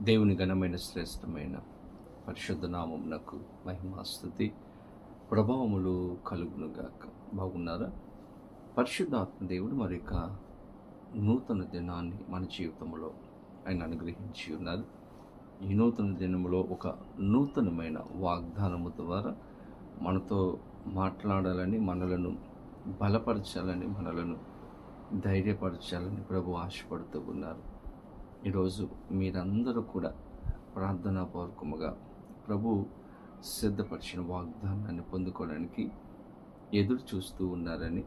దేవుని ఘనమైన శ్రేష్టమైన పరిశుద్ధ నామమునకు మహిమాస్తుతి ప్రభావములు కలుగునుగాక. బాగున్నారా? పరిశుద్ధాత్మ దేవుడు మరొక నూతన దినాన్ని మన జీవితంలో ఆయన అనుగ్రహించి ఉన్నారు. ఈ నూతన దినములో ఒక నూతనమైన వాగ్దానము ద్వారా మనతో మాట్లాడాలని, మనలను బలపరచాలని, మనలను ధైర్యపరచాలని ప్రభు ఆశపడుతూ ఉన్నారు. ఈరోజు మీరందరూ కూడా ప్రార్థనాపూర్వకముగా ప్రభు సిద్ధపరిచిన వాగ్దానాన్ని పొందుకోవడానికి ఎదురు చూస్తూ ఉన్నారని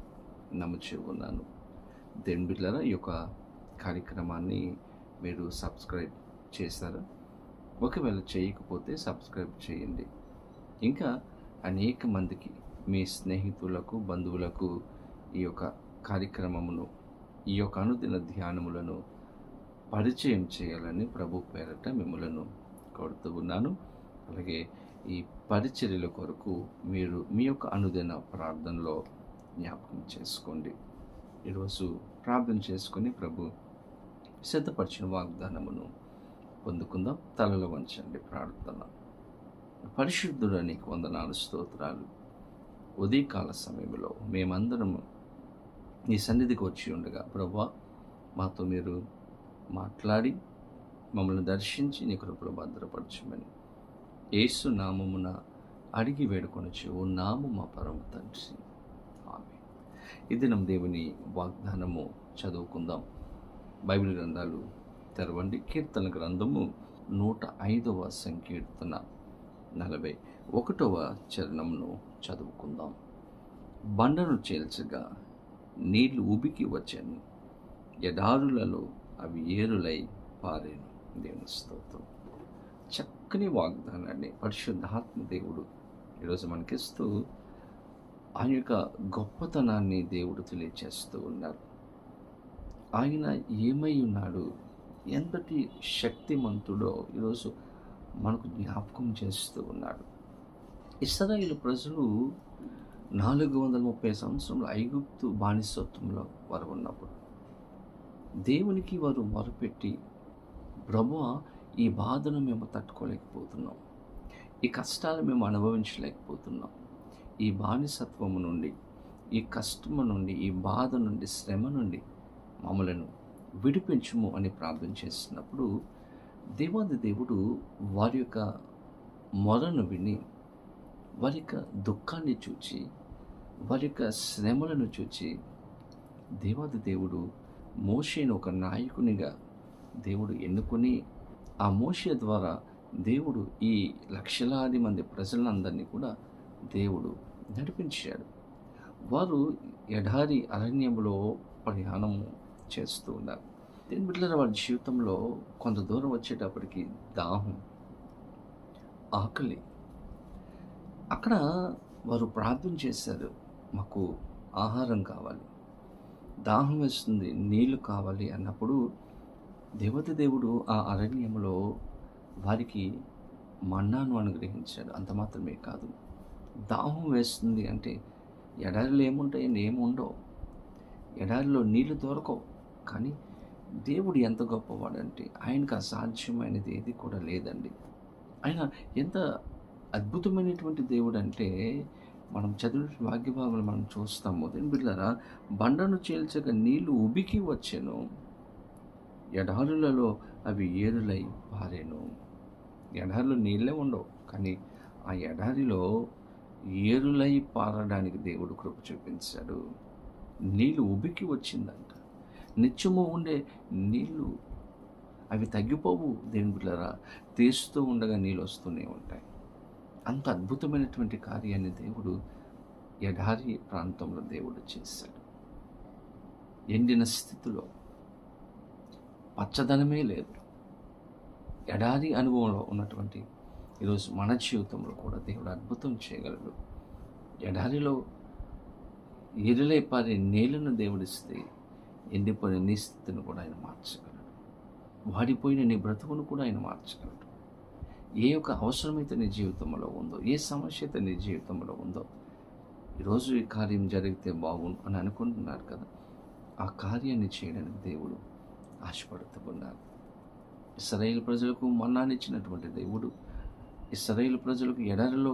నమ్ముచూ ఉన్నాను. దేవుని బిడ్డలారా, ఈ యొక్క కార్యక్రమాన్ని మీరు సబ్స్క్రైబ్ చేశారా? ఒకవేళ చేయకపోతే సబ్స్క్రైబ్ చేయండి. ఇంకా అనేక మందికి, మీ స్నేహితులకు, బంధువులకు ఈ యొక్క కార్యక్రమమును, ఈ యొక్క అనుదిన ధ్యానములను పరిచయం చేయాలని ప్రభు పేరట మిమ్మలను కోరుతూ ఉన్నాను. అలాగే ఈ పరిచర్యల కొరకు మీరు మీ యొక్క అనుదిన ప్రార్థనలో జ్ఞాపకం చేసుకోండి. ఈరోజు ప్రార్థన చేసుకొని ప్రభు సిద్ధపరిచిన వాగ్దానమును పొందుకుందాం. తలలో వంచండి, ప్రార్థన. పరిశుద్ధుడా, నీకు వందనాలు, స్తోత్రాలు. ఉదయకాల సమయంలో మేమందరము నీ సన్నిధికి వచ్చి ఉండగా ప్రభువా, మాతో మీరు మాట్లాడి మమ్మల్ని దర్శించి నీ కృపలో భద్రపరచమని యేసు నామమున అడిగి వేడుకొనొచ్చు. ఓ నామము మా పరమ తండ్రి, ఆమేన్. ఈ దినం దేవుని వాగ్దానము చదువుకుందాం. బైబిల్ గ్రంథాలు తెరవండి. కీర్తన గ్రంథము 105వ సంకీర్తన 41వ చరణమును చదువుకుందాం. బండను చీల్చగా నీళ్లు ఉబికి వచ్చాను, ఎడారులలో అవి ఏరులై పారేను. దేవుని స్తోత్రం. చక్కని వాగ్దానాన్ని పరిశుద్ధాత్మ దేవుడు ఈరోజు మనకిస్తూ ఆయన యొక్క గొప్పతనాన్ని దేవుడు తెలియచేస్తూ ఉన్నారు. ఆయన ఏమై ఉన్నాడు, ఎంతటి శక్తిమంతుడో ఈరోజు మనకు జ్ఞాపకం చేస్తూ ఉన్నాడు. ఇశ్రాయేలు ప్రజలు 430 సంవత్సరంలో ఐగుప్తు బానిసత్వంలో వారు ఉన్నప్పుడు దేవునికి వారు మొరపెట్టి, ప్రభువా, ఈ బాధను మేము తట్టుకోలేకపోతున్నాం, ఈ కష్టాలు మేము అనుభవించలేకపోతున్నాం, ఈ బానిసత్వము నుండి, ఈ కష్టము నుండి, ఈ బాధ నుండి, శ్రమ నుండి మమ్మలను విడిపించుము అని ప్రార్థన చేసినప్పుడు దేవాది దేవుడు వారి యొక్క మొరను విని, వారి యొక్క దుఃఖాన్ని చూచి, వారి యొక్క శ్రమలను చూచి దేవాది దేవుడు మోషేను ఒక నాయకునిగా దేవుడు ఎన్నుకొని, ఆ మోషే ద్వారా దేవుడు ఈ లక్షలాది మంది ప్రజలందరినీ కూడా దేవుడు నడిపించాడు. వారు ఎడారి అరణ్యంలో ప్రయాణం చేస్తూ ఉన్నారు. దీని బిడ్డల వారి జీవితంలో కొంత దూరం వచ్చేటప్పటికి దాహం, ఆకలి. అక్కడ వారు ప్రార్థన చేశారు, మాకు ఆహారం కావాలి, దాహం వేస్తుంది, నీళ్లు కావాలి అన్నప్పుడు దేవత దేవుడు ఆ అరణ్యంలో వారికి మన్నాను అనుగ్రహించాడు. అంత మాత్రమే కాదు, దాహం వేస్తుంది అంటే ఎడారిలో ఏముంటాయి? ఏముండవు. ఎడారిలో నీళ్లు దొరకవు. కానీ దేవుడు ఎంత గొప్పవాడంటే ఆయనకు అసాధ్యమైనది ఏది కూడా లేదండి. ఆయన ఎంత అద్భుతమైనటువంటి దేవుడు అంటే మనం చదివిన వాక్యభాగంలో మనం చూస్తాము. దీని బిడ్డలారా, బండను చీల్చగా నీళ్లు ఉబికి వచ్చెను, ఎడారులలో అవి ఏరులై పారేను. ఎడారిలో నీళ్ళే ఉండవు, కానీ ఆ ఎడారిలో ఏరులై పారడానికి దేవుడు కృప చూపించాడు. నీళ్లు ఉబికి వచ్చిందంట. నిత్యము ఉండే నీళ్లు అవి తగ్గిపోవు. దేని బిడ్డలారా, తీస్తూ ఉండగా నీళ్ళు వస్తూనే ఉంటాయి. అంత అద్భుతమైనటువంటి కార్యాన్ని దేవుడు ఎడారి ప్రాంతంలో దేవుడు చేశాడు. ఎండిన స్థితిలో పచ్చదనమే లేదు. ఎడారి అనుభవంలో ఉన్నటువంటి ఈరోజు మన జీవితంలో కూడా దేవుడు అద్భుతం చేయగలడు. ఎడారిలో ఏరులై పారే నీళ్లను దేవుడిస్తే ఎండిపోయిన నీ స్థితిని కూడా ఆయన మార్చగలడు. వాడిపోయిన నీ బ్రతుకును కూడా ఆయన మార్చగలడు. ఏ యొక్క అవసరమైతే నీ జీవితంలో ఉందో, ఏ సమస్య అయితే నీ జీవితంలో ఉందో, ఈరోజు ఈ కార్యం జరిగితే బాగుండు అని అనుకుంటున్నారు కదా, ఆ కార్యాన్ని చేయడానికి దేవుడు ఆశపడుతూ ఉన్నారు. ఇశ్రాయేలు ప్రజలకు మన్నానిచ్చినటువంటి దేవుడు, ఇశ్రాయేలు ప్రజలకు ఎడారిలో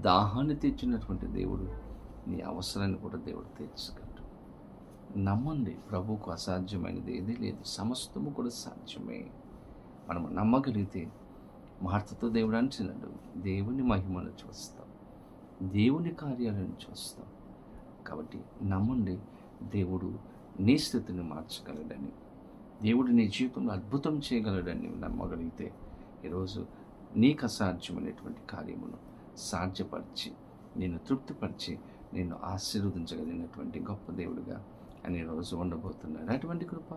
దాహాన్ని తీర్చినటువంటి దేవుడు, నీ అవసరాన్ని కూడా దేవుడు తీర్చగలడు. నమ్మండి, ప్రభువుకు అసాధ్యమైనది ఏదీ లేదు, సమస్తము కూడా సాధ్యమే. మనము నమ్మగలిగితే మార్తతో దేవుడు అంటున్నాడు, దేవుని మహిమను చూస్తాం, దేవుని కార్యాలను చూస్తాం. కాబట్టి నమ్మండి, దేవుడు నీ స్థితిని మార్చగలడని, దేవుడు నీ జీవితంలో అద్భుతం చేయగలడని నమ్మగలిగితే ఈరోజు నీకు అసాధ్యమైనటువంటి కార్యమును సాధ్యపరిచి, నేను తృప్తిపరిచి, నేను ఆశీర్వదించగలిగినటువంటి గొప్ప దేవుడుగా అని ఈరోజు ఉండబోతున్నాడు. అటువంటి కృప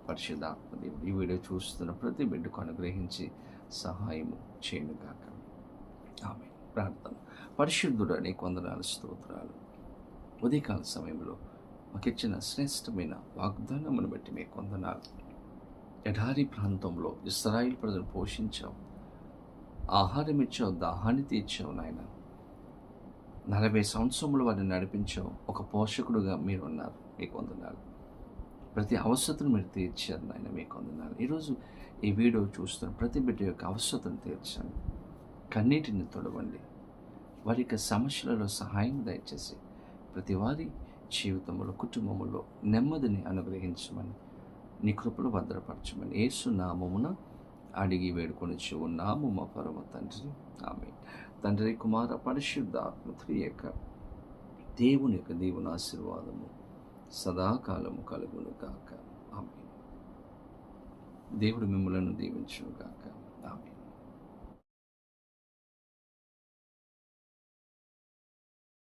పరిశుద్ధాత్మ దేవుడు ఈ వీడియో చూస్తున్న ప్రతి బిడ్డకు అనుగ్రహించి సహాయము చేయనుగాక. ఆమె ప్రార్థన. పరిశుద్ధుడా, నీకు వందనాలు, స్తోత్రాలు. ఉదయకాల సమయంలో మాకిచ్చిన శ్రేష్టమైన వాగ్దానమును బట్టి మీకు వందనాలు. ఎడారి ప్రాంతంలో ఇశ్రాయేలు ప్రజలు పోషించావు, ఆహారం ఇచ్చావు, దాహాన్ని తీర్చావు నాయన. 40 సంవత్సరములు వారిని నడిపించావు. ఒక పోషకుడుగా మీరు ఉన్నారు, మీకు వందనాలు. ప్రతి అవసరతను మీరు తీర్చారు నాయన, మీకు వందనాలు. ఈరోజు ఈ వీడియో చూస్తున్న ప్రతి బిడ్డ యొక్క అవసరతను తీర్చండి, కన్నీటిని తొడవండి, వారి యొక్క సమస్యలలో సహాయం దయచేసి ప్రతి వారి జీవితంలో, కుటుంబంలో నెమ్మదిని అనుగ్రహించమని, నీ కృపలు భద్రపరచమని యేసు నామమున అడిగి వేడుకొని ఉన్నాము మా పరమ తండ్రి. ఆమేన్. తండ్రి, కుమార, పరిశుద్ధాత్మ త్రియేక దేవుని యొక్క దేవుని ఆశీర్వాదము సదాకాలము కలుగును గాక. ఆమేన్. దేవుడు మిమ్మలను దీవించును గాక. ఆమేన్.